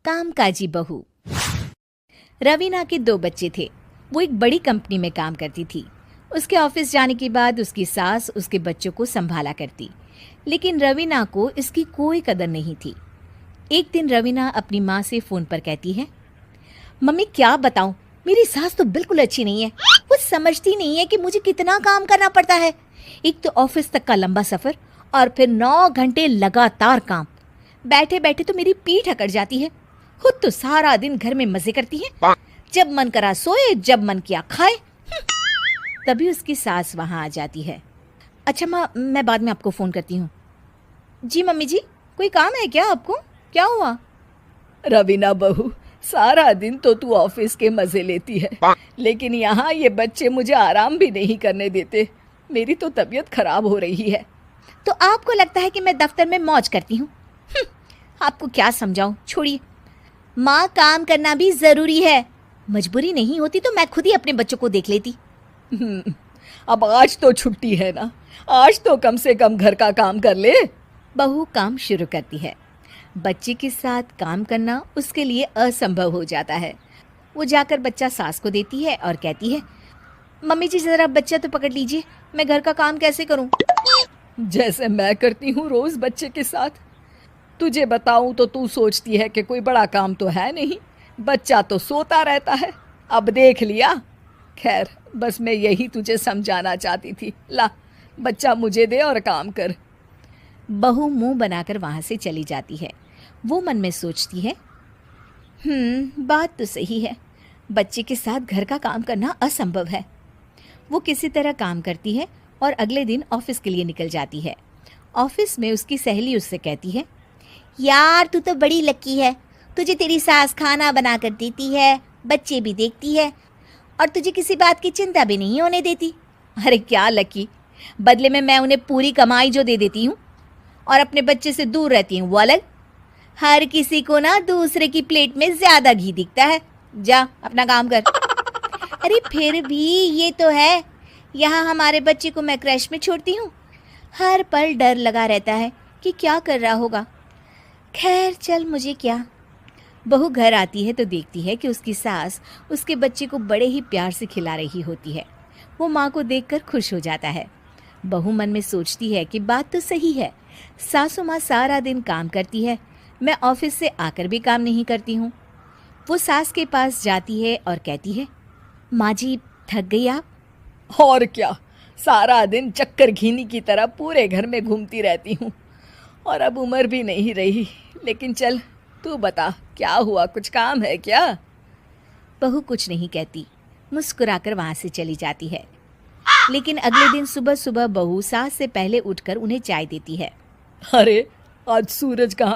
कामकाजी बहू। रवीना के 2 बच्चे थे। वो एक बड़ी कंपनी में काम करती थी। उसके ऑफिस जाने के बाद उसकी सास उसके बच्चों को संभाला करती, लेकिन रवीना को इसकी कोई कदर नहीं थी। एक दिन रवीना अपनी माँ से फ़ोन पर कहती है, मम्मी क्या बताऊं, मेरी सास तो बिल्कुल अच्छी नहीं है। वो समझती नहीं है कि मुझे कितना काम करना पड़ता है। एक तो ऑफिस तक का लंबा सफ़र और फिर 9 घंटे लगातार काम। बैठे बैठे तो मेरी पीठ अकड़ जाती है। खुद तो सारा दिन घर में मजे करती है, जब मन करा सोए, जब मन किया खाए। तभी उसकी सास वहां आ जाती है। अच्छा माँ, मैं बाद में आपको फ़ोन करती हूँ। जी मम्मी जी, कोई काम है क्या आपको? क्या हुआ? रवीना बहू, सारा दिन तो तू ऑफिस के मजे लेती है, लेकिन यहाँ ये बच्चे मुझे आराम भी नहीं करने देते। मेरी तो तबीयत खराब हो रही है। तो आपको लगता है कि मैं दफ्तर में मौज करती हूँ? आपको क्या समझाऊं, छोड़िए। माँ, काम करना भी ज़रूरी है। मजबूरी नहीं होती तो मैं खुद ही अपने बच्चों को देख लेती। अब आज तो छुट्टी है ना, आज तो कम से कम घर का काम कर ले। बहू काम शुरू करती है। बच्चे के साथ काम करना उसके लिए असंभव हो जाता है। वो जाकर बच्चा सास को देती है और कहती है, मम्मी जी ज़रा बच्चा तो पकड़ लीजिए, मैं घर का काम कैसे करूं? जैसे मैं करती हूँ रोज बच्चे के साथ। तुझे बताऊं तो तू सोचती है कि कोई बड़ा काम तो है नहीं, बच्चा तो सोता रहता है। अब देख लिया। खैर, बस मैं यही तुझे समझाना चाहती थी। ला, बच्चा मुझे दे और काम कर। बहू मुंह बनाकर वहां से चली जाती है। वो मन में सोचती है, बात तो सही है, बच्चे के साथ घर का काम करना असंभव है। वो किसी तरह काम करती है और अगले दिन ऑफिस के लिए निकल जाती है। ऑफिस में उसकी सहेली उससे कहती है, यार तू तो बड़ी लकी है, तुझे तेरी सास खाना बना कर देती है, बच्चे भी देखती है और तुझे किसी बात की चिंता भी नहीं होने देती। अरे क्या लकी, बदले में मैं उन्हें पूरी कमाई जो दे देती हूँ और अपने बच्चे से दूर रहती हूँ वो अलग। हर किसी को ना दूसरे की प्लेट में ज्यादा घी दिखता है। जा अपना काम कर। अरे फिर भी ये तो है, यहाँ हमारे बच्चे को मैं क्रैश में छोड़ती हूँ, हर पल डर लगा रहता है कि क्या कर रहा होगा। खैर चल, मुझे क्या। बहू घर आती है तो देखती है कि उसकी सास उसके बच्चे को बड़े ही प्यार से खिला रही होती है। वो माँ को देखकर खुश हो जाता है। बहू मन में सोचती है कि बात तो सही है, सासू माँ सारा दिन काम करती है, मैं ऑफिस से आकर भी काम नहीं करती हूँ। वो सास के पास जाती है और कहती है, माँ जी थक गई आप? और क्या, सारा दिन चक्कर घीनी की तरह पूरे घर में घूमती रहती हूँ और अब उम्र भी नहीं रही। लेकिन चल, तू बता क्या हुआ, कुछ काम है क्या? बहू कुछ नहीं कहती, मुस्कुराकर वहाँ से चली जाती है। लेकिन अगले दिन सुबह सुबह बहू सास से पहले उठकर उन्हें चाय देती है। अरे आज सूरज कहाँ